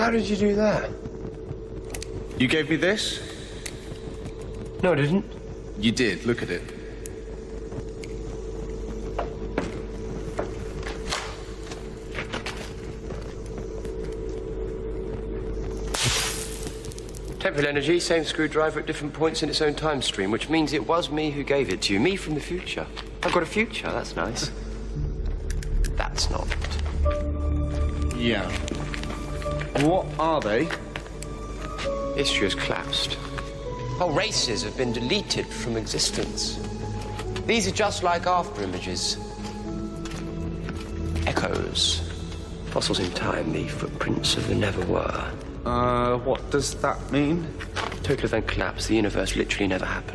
How did you do that? You gave me this? No, I didn't. You did. Look at it. Temporal energy, same screwdriver at different points in its own time stream, which means it was me who gave it to you. Me from the future. I've got a future, that's nice. That's not. Yeah. What are they? History has collapsed. Whole races have been deleted from existence. These are just like after images. Echoes. Fossils in time, the footprints of the never were. What does that mean? Total event collapse. The universe literally never happened.